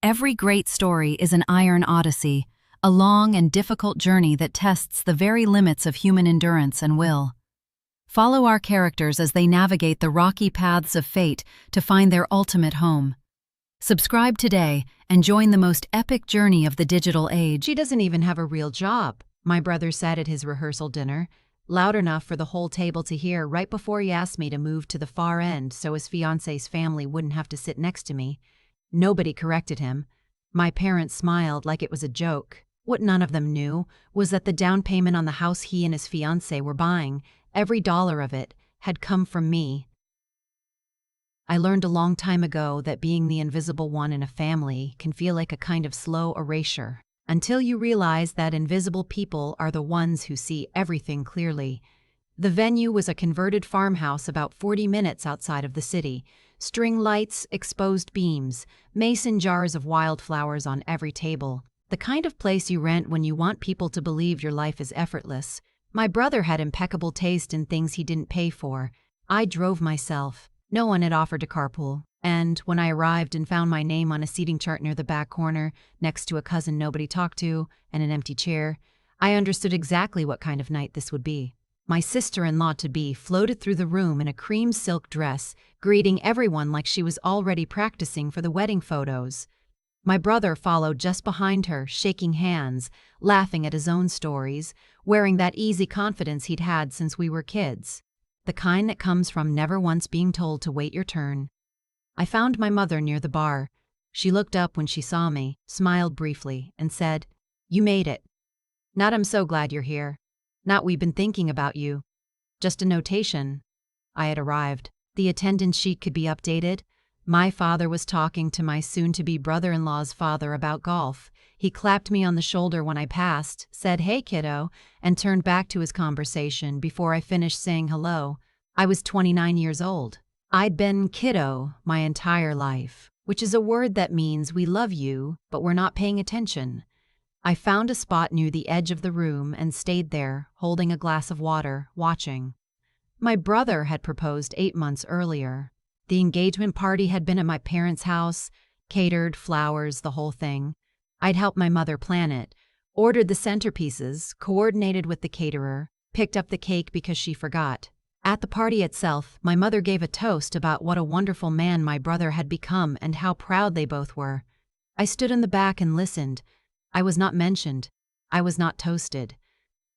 Every great story is an iron odyssey, a long and difficult journey that tests the very limits of human endurance and will. Follow our characters as they navigate the rocky paths of fate to find their ultimate home. Subscribe today and join the most epic journey of the digital age. "She doesn't even have a real job," my brother said at his rehearsal dinner, loud enough for the whole table to hear right before he asked me to move to the far end so his fiancée's family wouldn't have to sit next to me. Nobody corrected him. My parents smiled like it was a joke. What none of them knew was that the down payment on the house he and his fiancée were buying, every dollar of it, had come from me. I learned a long time ago that being the invisible one in a family can feel like a kind of slow erasure, until you realize that invisible people are the ones who see everything clearly. The venue was a converted farmhouse about 40 minutes outside of the city. String lights, exposed beams, mason jars of wildflowers on every table. The kind of place you rent when you want people to believe your life is effortless. My brother had impeccable taste in things he didn't pay for. I drove myself. No one had offered to carpool. And when I arrived and found my name on a seating chart near the back corner, next to a cousin nobody talked to and an empty chair, I understood exactly what kind of night this would be. My sister-in-law-to-be floated through the room in a cream silk dress, greeting everyone like she was already practicing for the wedding photos. My brother followed just behind her, shaking hands, laughing at his own stories, wearing that easy confidence he'd had since we were kids. The kind that comes from never once being told to wait your turn. I found my mother near the bar. She looked up when she saw me, smiled briefly, and said, "You made it. Not I'm so glad you're here. Not we've been thinking about you. Just a notation." I had arrived. The attendance sheet could be updated. My father was talking to my soon-to-be brother-in-law's father about golf. He clapped me on the shoulder when I passed, said, "Hey, kiddo," and turned back to his conversation before I finished saying hello. I was 29 years old. I'd been kiddo my entire life, which is a word that means we love you, but we're not paying attention. I found a spot near the edge of the room and stayed there, holding a glass of water, watching. My brother had proposed 8 months earlier. The engagement party had been at my parents' house, catered, flowers, the whole thing. I'd helped my mother plan it, ordered the centerpieces, coordinated with the caterer, picked up the cake because she forgot. At the party itself, my mother gave a toast about what a wonderful man my brother had become and how proud they both were. I stood in the back and listened. I was not mentioned. I was not toasted.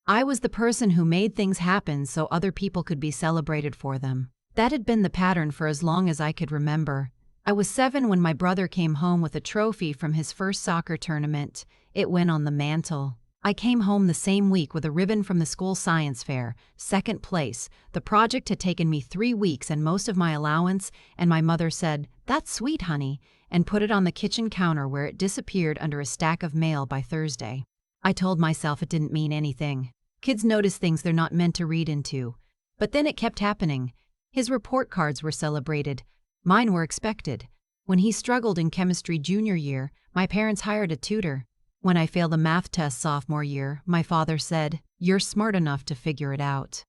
I was the person who made things happen so other people could be celebrated for them. That had been the pattern for as long as I could remember. I was 7 when my brother came home with a trophy from his first soccer tournament. It went on the mantle. I came home the same week with a ribbon from the school science fair, 2nd place. The project had taken me 3 weeks and most of my allowance, and my mother said, "That's sweet, honey," and put it on the kitchen counter where it disappeared under a stack of mail by Thursday. I told myself it didn't mean anything. Kids notice things they're not meant to read into. But then it kept happening. His report cards were celebrated. Mine were expected. When he struggled in chemistry junior year, my parents hired a tutor. When I failed the math test sophomore year, my father said, "You're smart enough to figure it out."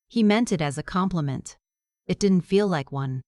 He meant it as a compliment. It didn't feel like one.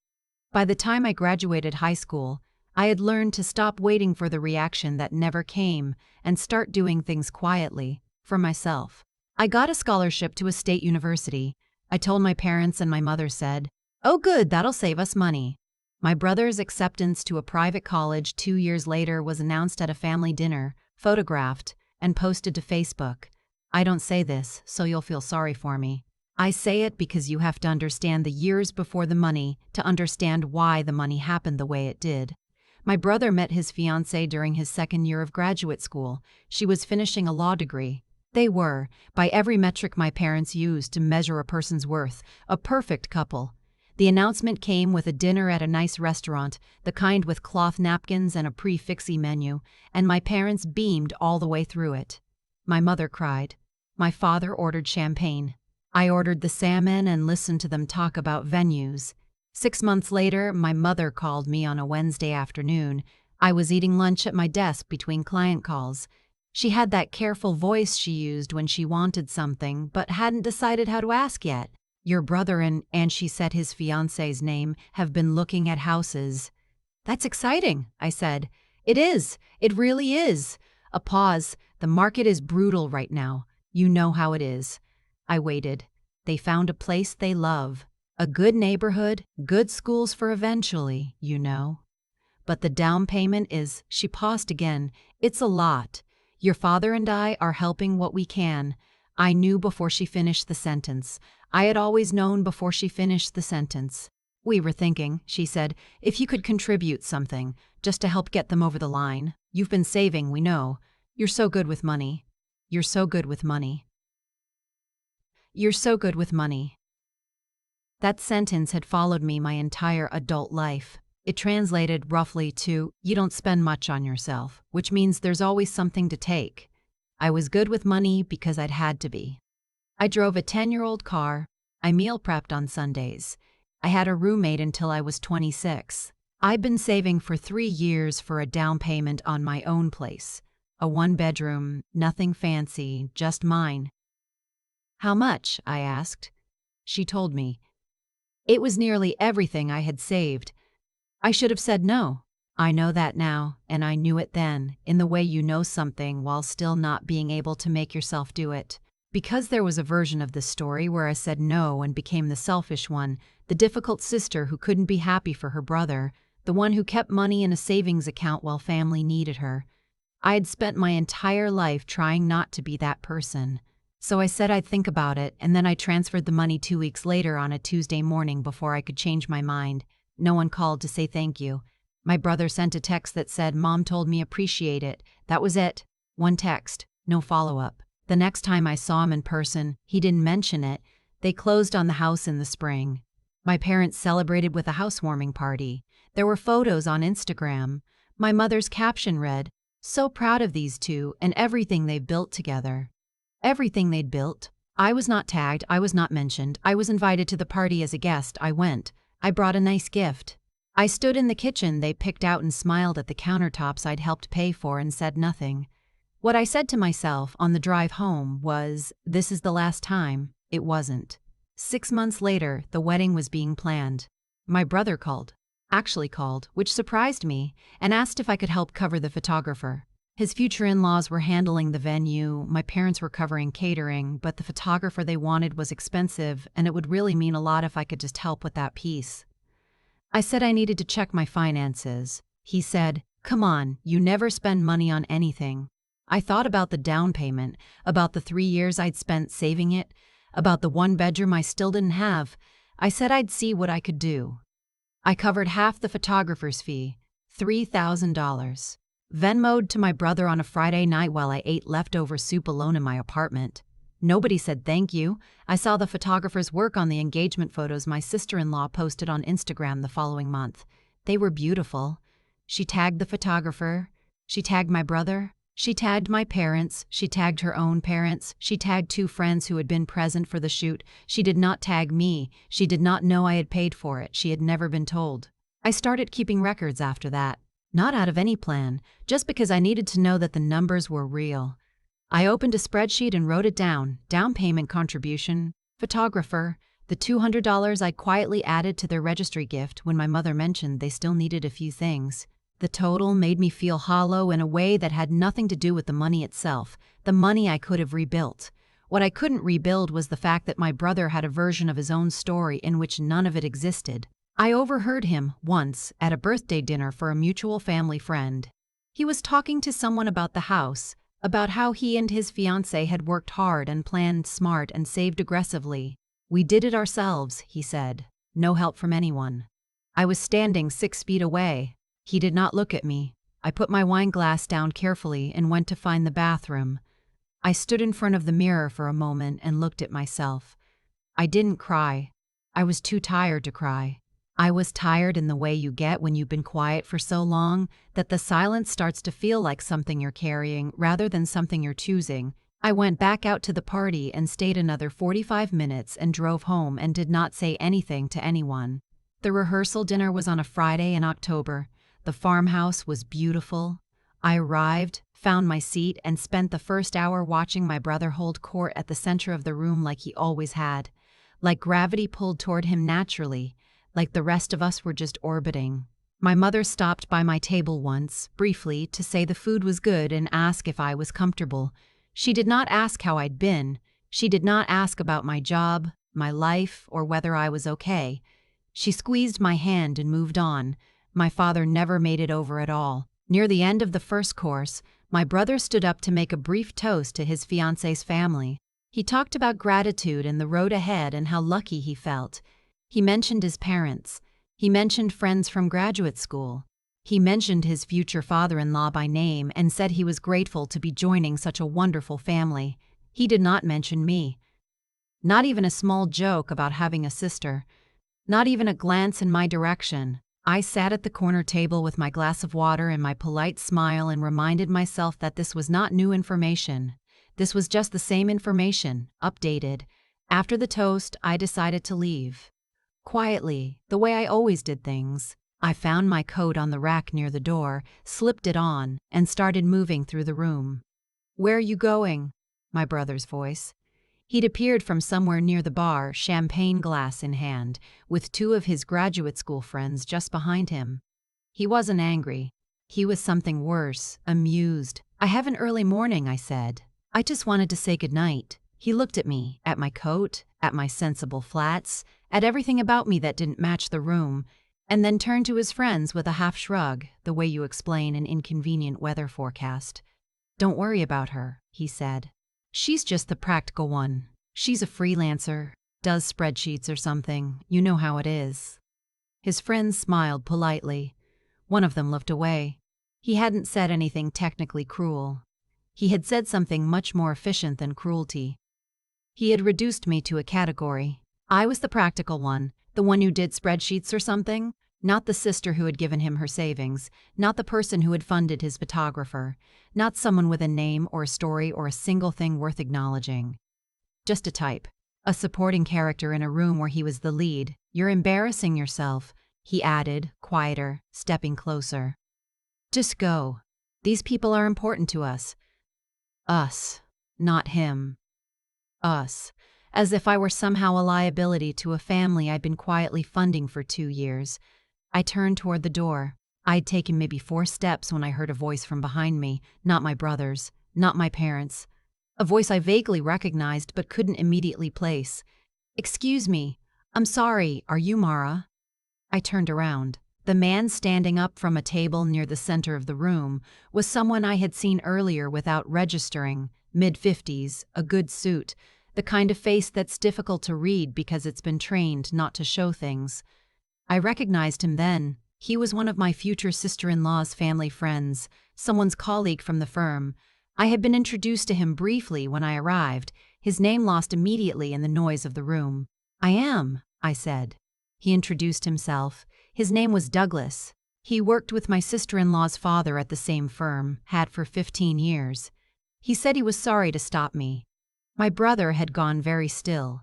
By the time I graduated high school, I had learned to stop waiting for the reaction that never came and start doing things quietly, for myself. I got a scholarship to a state university. I told my parents and my mother said, "Oh good, that'll save us money." My brother's acceptance to a private college 2 years later was announced at a family dinner, photographed, and posted to Facebook. I don't say this, so you'll feel sorry for me. I say it because you have to understand the years before the money to understand why the money happened the way it did. My brother met his fiancée during his 2nd year of graduate school. She was finishing a law degree. They were, by every metric my parents used to measure a person's worth, a perfect couple. The announcement came with a dinner at a nice restaurant, the kind with cloth napkins and a prix-fixe menu, and my parents beamed all the way through it. My mother cried. My father ordered champagne. I ordered the salmon and listened to them talk about venues. 6 months later, my mother called me on a Wednesday afternoon. I was eating lunch at my desk between client calls. She had that careful voice she used when she wanted something but hadn't decided how to ask yet. "Your brother and she said his fiancé's name, have been looking at houses." "That's exciting," I said. It is. It really is. A pause. The market is brutal right now. You know how it is. I waited. They found a place they love. A good neighborhood, good schools for eventually, you know. But the down payment is, she paused again, it's a lot. Your father and I are helping what we can. I knew before she finished the sentence. I had always known before she finished the sentence. We were thinking, she said, if you could contribute something, just to help get them over the line. You've been saving, we know. You're so good with money. You're so good with money. You're so good with money. That sentence had followed me my entire adult life. It translated roughly to, you don't spend much on yourself, which means there's always something to take. I was good with money because I'd had to be. I drove a 10-year-old car. I meal prepped on Sundays. I had a roommate until I was 26. I'd been saving for 3 years for a down payment on my own place. A 1-bedroom, nothing fancy, just mine. How much? I asked. She told me. It was nearly everything I had saved. I should have said no. I know that now, and I knew it then, in the way you know something while still not being able to make yourself do it. Because there was a version of this story where I said no and became the selfish one, the difficult sister who couldn't be happy for her brother, the one who kept money in a savings account while family needed her. I had spent my entire life trying not to be that person. So I said I'd think about it, and then I transferred the money 2 weeks later on a Tuesday morning before I could change my mind. No one called to say thank you. My brother sent a text that said, "Mom told me appreciate it." That was it. One text, no follow-up. The next time I saw him in person, he didn't mention it. They closed on the house in the spring. My parents celebrated with a housewarming party. There were photos on Instagram. My mother's caption read, "So proud of these two and everything they've built together." Everything they'd built. I was not tagged, I was not mentioned. I was invited to the party as a guest. I went. I brought a nice gift. I stood in the kitchen they picked out and smiled at the countertops I'd helped pay for and said nothing. What I said to myself on the drive home was, this is the last time. It wasn't. 6 months later, the wedding was being planned. My brother called, which surprised me, and asked if I could help cover the photographer. His future in-laws were handling the venue, my parents were covering catering, but the photographer they wanted was expensive, and it would really mean a lot if I could just help with that piece. I said I needed to check my finances. He said, "Come on, you never spend money on anything." I thought about the down payment, about the 3 years I'd spent saving it, about the 1-bedroom I still didn't have. I said I'd see what I could do. I covered half the photographer's fee, $3,000. Venmo'd to my brother on a Friday night while I ate leftover soup alone in my apartment. Nobody said thank you. I saw the photographer's work on the engagement photos my sister-in-law posted on Instagram the following month. They were beautiful. She tagged the photographer. She tagged my brother. She tagged my parents. She tagged her own parents. She tagged 2 friends who had been present for the shoot. She did not tag me. She did not know I had paid for it. She had never been told. I started keeping records after that. Not out of any plan, just because I needed to know that the numbers were real. I opened a spreadsheet and wrote it down. Down payment contribution, photographer, the $200 I quietly added to their registry gift when my mother mentioned they still needed a few things. The total made me feel hollow in a way that had nothing to do with the money itself, the money I could have rebuilt. What I couldn't rebuild was the fact that my brother had a version of his own story in which none of it existed. I overheard him, once, at a birthday dinner for a mutual family friend. He was talking to someone about the house, about how he and his fiancée had worked hard and planned smart and saved aggressively. "We did it ourselves," he said. "No help from anyone." I was standing 6 feet away. He did not look at me. I put my wine glass down carefully and went to find the bathroom. I stood in front of the mirror for a moment and looked at myself. I didn't cry. I was too tired to cry. I was tired in the way you get when you've been quiet for so long that the silence starts to feel like something you're carrying rather than something you're choosing. I went back out to the party and stayed another 45 minutes and drove home and did not say anything to anyone. The rehearsal dinner was on a Friday in October. The farmhouse was beautiful. I arrived, found my seat, and spent the first hour watching my brother hold court at the center of the room like he always had. Like gravity pulled toward him naturally. Like the rest of us were just orbiting. My mother stopped by my table once, briefly, to say the food was good and ask if I was comfortable. She did not ask how I'd been. She did not ask about my job, my life, or whether I was okay. She squeezed my hand and moved on. My father never made it over at all. Near the end of the first course, my brother stood up to make a brief toast to his fiancée's family. He talked about gratitude and the road ahead and how lucky he felt. He mentioned his parents. He mentioned friends from graduate school. He mentioned his future father-in-law by name and said he was grateful to be joining such a wonderful family. He did not mention me. Not even a small joke about having a sister. Not even a glance in my direction. I sat at the corner table with my glass of water and my polite smile and reminded myself that this was not new information. This was just the same information, updated. After the toast, I decided to leave. Quietly, the way I always did things. I found my coat on the rack near the door, slipped it on, and started moving through the room. "Where are you going?" My brother's voice. He'd appeared from somewhere near the bar, champagne glass in hand, with two of his graduate school friends just behind him. He wasn't angry. He was something worse, amused. "I have an early morning," I said. "I just wanted to say goodnight." He looked at me, at my coat, at my sensible flats, at everything about me that didn't match the room, and then turned to his friends with a half shrug, the way you explain an inconvenient weather forecast. "Don't worry about her," he said. "She's just the practical one. She's a freelancer, does spreadsheets or something. You know how it is." His friends smiled politely. One of them looked away. He hadn't said anything technically cruel. He had said something much more efficient than cruelty. He had reduced me to a category. I was the practical one, the one who did spreadsheets or something, not the sister who had given him her savings, not the person who had funded his photographer, not someone with a name or a story or a single thing worth acknowledging. Just a type, a supporting character in a room where he was the lead. "You're embarrassing yourself," he added, quieter, stepping closer. "Just go. These people are important to us. Us, not him. Us. As if I were somehow a liability to a family I'd been quietly funding for 2 years. I turned toward the door. I'd taken maybe 4 steps when I heard a voice from behind me, not my brother's, not my parents'. A voice I vaguely recognized but couldn't immediately place. "Excuse me. I'm sorry, are you Mara?" I turned around. The man standing up from a table near the center of the room was someone I had seen earlier without registering, mid-50s, a good suit, the kind of face that's difficult to read because it's been trained not to show things. I recognized him then. He was one of my future sister-in-law's family friends, someone's colleague from the firm. I had been introduced to him briefly when I arrived, his name lost immediately in the noise of the room. "I am," I said. He introduced himself. His name was Douglas. He worked with my sister-in-law's father at the same firm, had for 15 years. He said he was sorry to stop me. My brother had gone very still.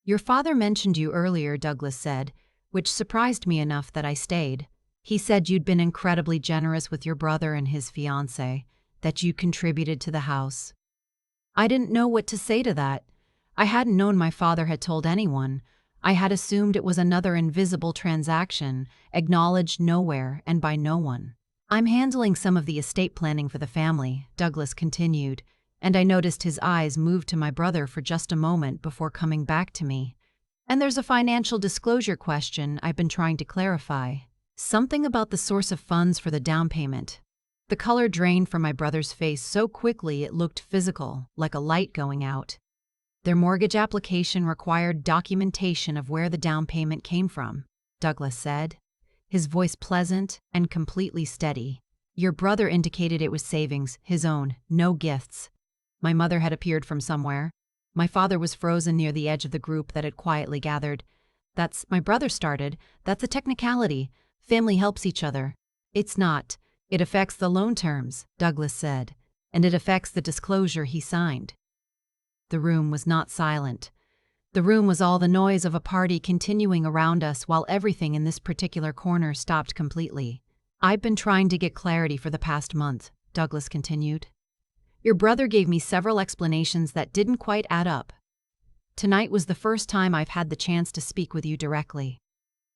"Your father mentioned you earlier," Douglas said, which surprised me enough that I stayed. "He said you'd been incredibly generous with your brother and his fiancée, that you contributed to the house." I didn't know what to say to that. I hadn't known my father had told anyone. I had assumed it was another invisible transaction, acknowledged nowhere and by no one. "I'm handling some of the estate planning for the family," Douglas continued, and I noticed his eyes moved to my brother for just a moment before coming back to me. "And there's a financial disclosure question I've been trying to clarify. Something about the source of funds for the down payment." The color drained from my brother's face so quickly it looked physical, like a light going out. "Their mortgage application required documentation of where the down payment came from," Douglas said, his voice pleasant and completely steady. "Your brother indicated it was savings, his own, no gifts. My mother had appeared from somewhere. My father was frozen near the edge of the group that had quietly gathered. My brother started. That's a technicality. Family helps each other." "It's not. It affects the loan terms," Douglas said, "and it affects the disclosure he signed." The room was not silent. The room was all the noise of a party continuing around us while everything in this particular corner stopped completely. "I've been trying to get clarity for the past month," Douglas continued. "Your brother gave me several explanations that didn't quite add up. Tonight was the first time I've had the chance to speak with you directly."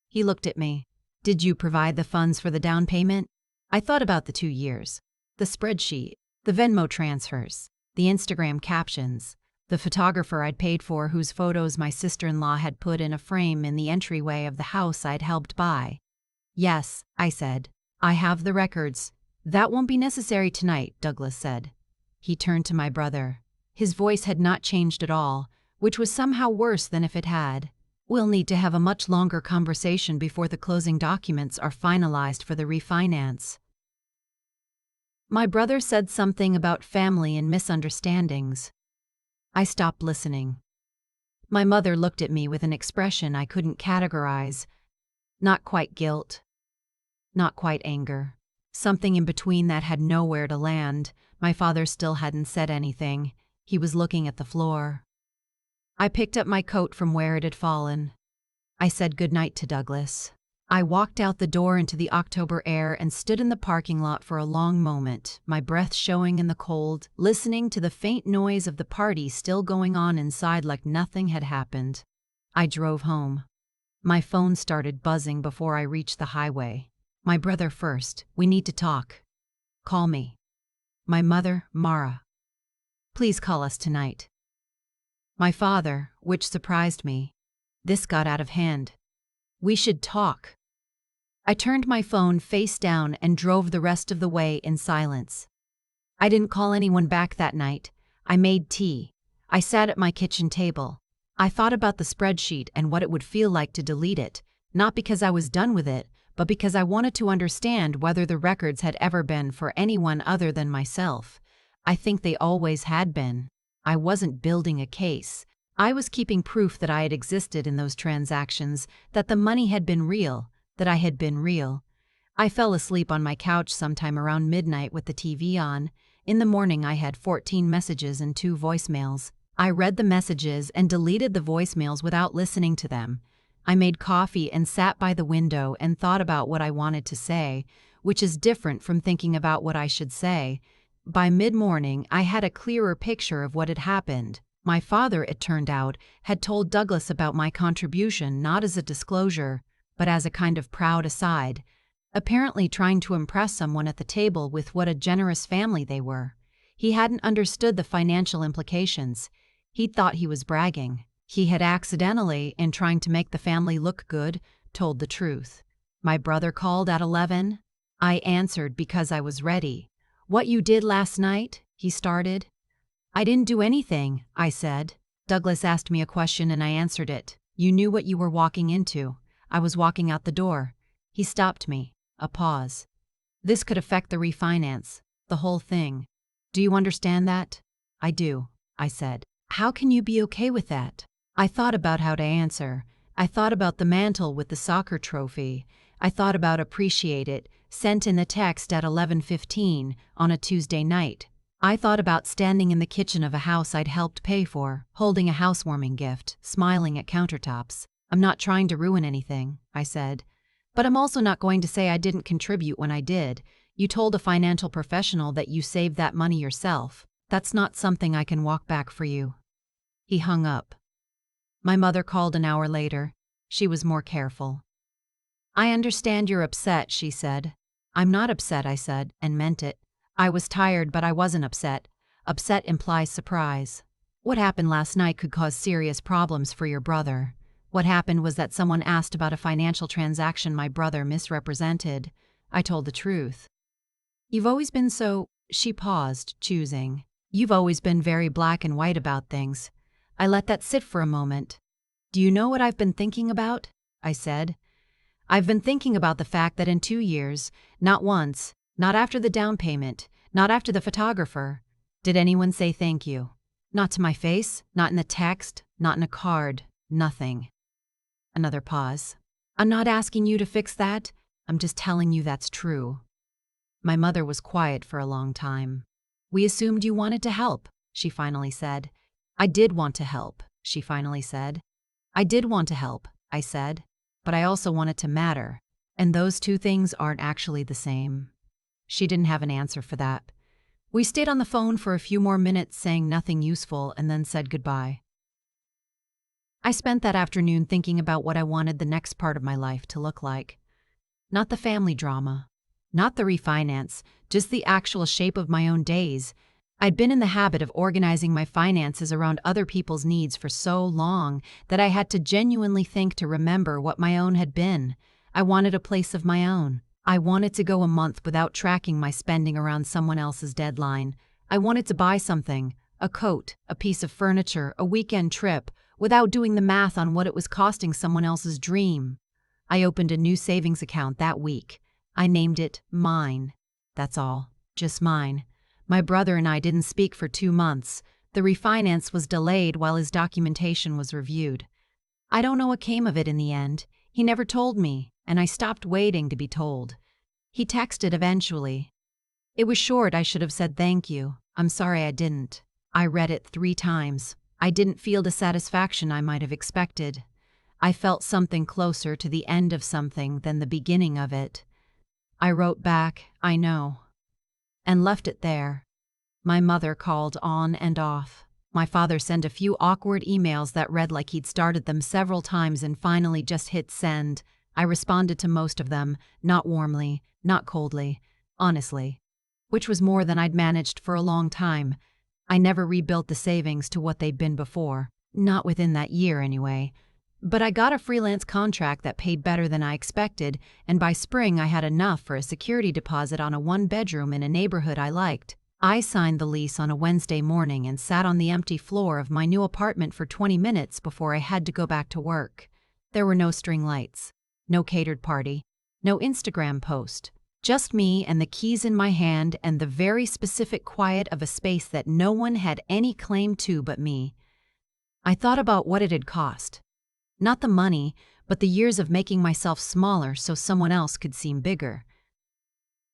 He looked at me. Did you provide the funds for the down payment? I thought about the 2 years. The spreadsheet, the Venmo transfers, the Instagram captions, the photographer I'd paid for whose photos my sister-in-law had put in a frame in the entryway of the house I'd helped buy. Yes, I said. I have the records. That won't be necessary tonight, Douglas said. He turned to my brother. His voice had not changed at all, which was somehow worse than if it had. We'll need to have a much longer conversation before the closing documents are finalized for the refinance. My brother said something about family and misunderstandings. I stopped listening. My mother looked at me with an expression I couldn't categorize. Not quite guilt. Not quite anger. Something in between that had nowhere to land. My father still hadn't said anything. He was looking at the floor. I picked up my coat from where it had fallen. I said goodnight to Douglas. I walked out the door into the October air and stood in the parking lot for a long moment, my breath showing in the cold, listening to the faint noise of the party still going on inside like nothing had happened. I drove home. My phone started buzzing before I reached the highway. My brother first. We need to talk. Call me. My mother, Mara. Please call us tonight. My father, which surprised me. This got out of hand. We should talk. I turned my phone face down and drove the rest of the way in silence. I didn't call anyone back that night. I made tea. I sat at my kitchen table. I thought about the spreadsheet and what it would feel like to delete it, not because I was done with it, but because I wanted to understand whether the records had ever been for anyone other than myself. I think they always had been. I wasn't building a case. I was keeping proof that I had existed in those transactions, that the money had been real, that I had been real. I fell asleep on my couch sometime around midnight with the TV on. In the morning I had 14 messages and 2 voicemails. I read the messages and deleted the voicemails without listening to them. I made coffee and sat by the window and thought about what I wanted to say, which is different from thinking about what I should say. By mid-morning, I had a clearer picture of what had happened. My father, it turned out, had told Douglas about my contribution not as a disclosure, but as a kind of proud aside, apparently trying to impress someone at the table with what a generous family they were. He hadn't understood the financial implications. He'd thought he was bragging. He had accidentally, in trying to make the family look good, told the truth. My brother called at 11. I answered because I was ready. "What you did last night?" he started. "I didn't do anything," I said. Douglas asked me a question and I answered it. "You knew what you were walking into." I was walking out the door. He stopped me. A pause. "This could affect the refinance. The whole thing. Do you understand that?" "I do," I said. "How can you be okay with that?" I thought about how to answer. I thought about the mantle with the soccer trophy. I thought about appreciate it, sent in the text at 11:15 on a Tuesday night. I thought about standing in the kitchen of a house I'd helped pay for, holding a housewarming gift, smiling at countertops. "I'm not trying to ruin anything," I said. "But I'm also not going to say I didn't contribute when I did. You told a financial professional that you saved that money yourself. That's not something I can walk back for you." He hung up. My mother called an hour later. She was more careful. "I understand you're upset," she said. "I'm not upset," I said, and meant it. I was tired, but I wasn't upset. Upset implies surprise. What happened last night could cause serious problems for your brother. What happened was that someone asked about a financial transaction my brother misrepresented. I told the truth. "You've always been so—" She paused, choosing. "You've always been very black and white about things." I let that sit for a moment. "Do you know what I've been thinking about?" I said. "I've been thinking about the fact that in 2 years, not once, not after the down payment, not after the photographer, did anyone say thank you. Not to my face, not in the text, not in a card, nothing." Another pause. "I'm not asking you to fix that. I'm just telling you that's true." My mother was quiet for a long time. "We assumed you wanted to help," she finally said. "I did want to help," she finally said. "I did want to help," I said. "But I also wanted to matter. And those two things aren't actually the same." She didn't have an answer for that. We stayed on the phone for a few more minutes saying nothing useful and then said goodbye. I spent that afternoon thinking about what I wanted the next part of my life to look like. Not the family drama. Not the refinance, just the actual shape of my own days. I'd been in the habit of organizing my finances around other people's needs for so long that I had to genuinely think to remember what my own had been. I wanted a place of my own. I wanted to go a month without tracking my spending around someone else's deadline. I wanted to buy something, a coat, a piece of furniture, a weekend trip, without doing the math on what it was costing someone else's dream. I opened a new savings account that week. I named it Mine. That's all. Just mine. My brother and I didn't speak for 2 months. The refinance was delayed while his documentation was reviewed. I don't know what came of it in the end. He never told me, and I stopped waiting to be told. He texted eventually. It was short. I should have said thank you. I'm sorry I didn't. I read it 3 times. I didn't feel the satisfaction I might have expected. I felt something closer to the end of something than the beginning of it. I wrote back, I know, and left it there. My mother called on and off. My father sent a few awkward emails that read like he'd started them several times and finally just hit send. I responded to most of them, not warmly, not coldly, honestly, which was more than I'd managed for a long time. I never rebuilt the savings to what they'd been before, not within that year anyway. But I got a freelance contract that paid better than I expected, and by spring I had enough for a security deposit on a 1-bedroom in a neighborhood I liked. I signed the lease on a Wednesday morning and sat on the empty floor of my new apartment for 20 minutes before I had to go back to work. There were no string lights, no catered party, no Instagram post. Just me and the keys in my hand and the very specific quiet of a space that no one had any claim to but me. I thought about what it had cost. Not the money, but the years of making myself smaller so someone else could seem bigger.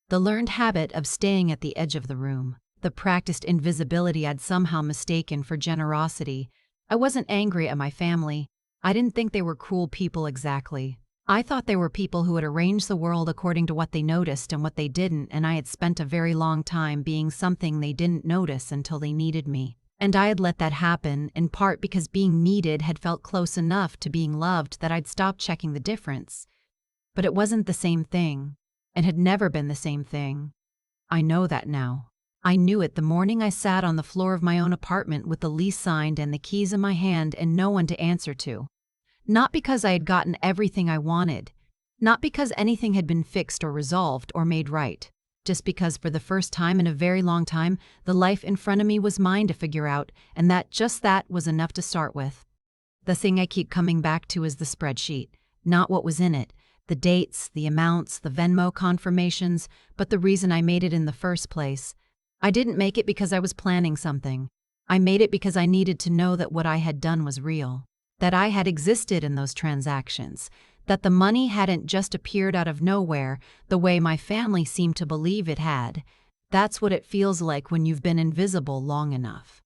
The learned habit of staying at the edge of the room. The practiced invisibility I'd somehow mistaken for generosity. I wasn't angry at my family. I didn't think they were cruel people exactly. I thought they were people who had arranged the world according to what they noticed and what they didn't, and I had spent a very long time being something they didn't notice until they needed me. And I had let that happen, in part because being needed had felt close enough to being loved that I'd stopped checking the difference. But it wasn't the same thing, and had never been the same thing. I know that now. I knew it the morning I sat on the floor of my own apartment with the lease signed and the keys in my hand and no one to answer to. Not because I had gotten everything I wanted, not because anything had been fixed or resolved or made right. Just because for the first time in a very long time, the life in front of me was mine to figure out, and that was enough to start with. The thing I keep coming back to is the spreadsheet, not what was in it, the dates, the amounts, the Venmo confirmations, but the reason I made it in the first place. I didn't make it because I was planning something. I made it because I needed to know that what I had done was real, that I had existed in those transactions, that the money hadn't just appeared out of nowhere the way my family seemed to believe it had. That's what it feels like when you've been invisible long enough.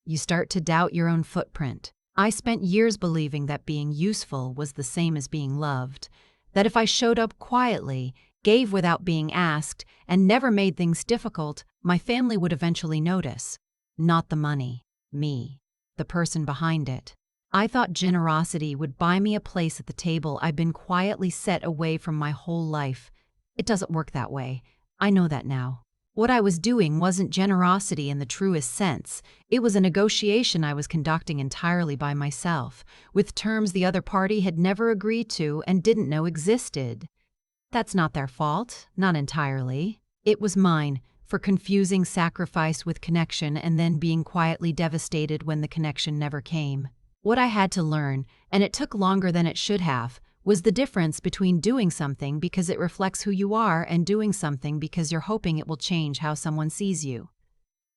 You start to doubt your own footprint. I spent years believing that being useful was the same as being loved, that if I showed up quietly, gave without being asked, and never made things difficult, my family would eventually notice. Not the money, me, the person behind it. I thought generosity would buy me a place at the table I'd been quietly set away from my whole life. It doesn't work that way. I know that now. What I was doing wasn't generosity in the truest sense. It was a negotiation I was conducting entirely by myself, with terms the other party had never agreed to and didn't know existed. That's not their fault, not entirely. It was mine, for confusing sacrifice with connection and then being quietly devastated when the connection never came. What I had to learn, and it took longer than it should have, was the difference between doing something because it reflects who you are and doing something because you're hoping it will change how someone sees you.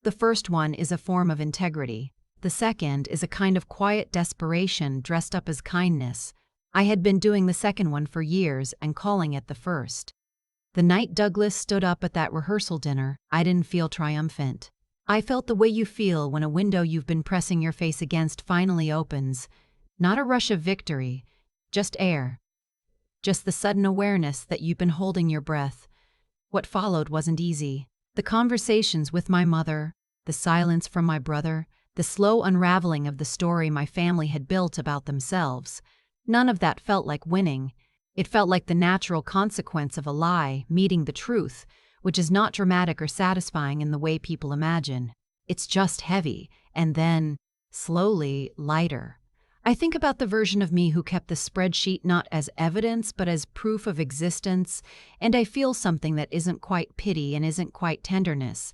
The first one is a form of integrity. The second is a kind of quiet desperation dressed up as kindness. I had been doing the second one for years and calling it the first. The night Douglas stood up at that rehearsal dinner, I didn't feel triumphant. I felt the way you feel when a window you've been pressing your face against finally opens. Not a rush of victory, just air. Just the sudden awareness that you've been holding your breath. What followed wasn't easy. The conversations with my mother, the silence from my brother, the slow unraveling of the story my family had built about themselves. None of that felt like winning. It felt like the natural consequence of a lie meeting the truth, which is not dramatic or satisfying in the way people imagine. It's just heavy, and then, slowly, lighter. I think about the version of me who kept the spreadsheet not as evidence but as proof of existence, and I feel something that isn't quite pity and isn't quite tenderness.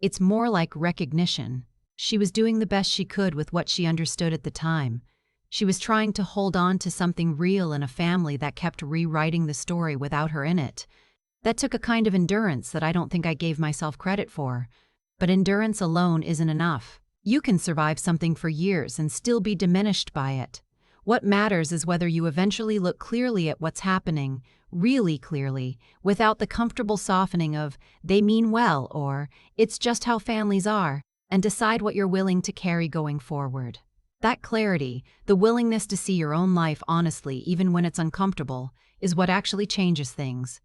It's more like recognition. She was doing the best she could with what she understood at the time. She was trying to hold on to something real in a family that kept rewriting the story without her in it. That took a kind of endurance that I don't think I gave myself credit for. But endurance alone isn't enough. You can survive something for years and still be diminished by it. What matters is whether you eventually look clearly at what's happening, really clearly, without the comfortable softening of, they mean well, or, it's just how families are, and decide what you're willing to carry going forward. That clarity, the willingness to see your own life honestly even when it's uncomfortable, is what actually changes things.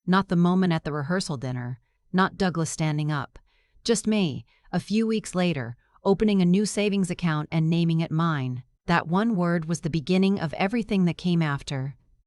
Not the moment at the rehearsal dinner, not Douglas standing up. Just me, a few weeks later, opening a new savings account and naming it mine. That one word was the beginning of everything that came after.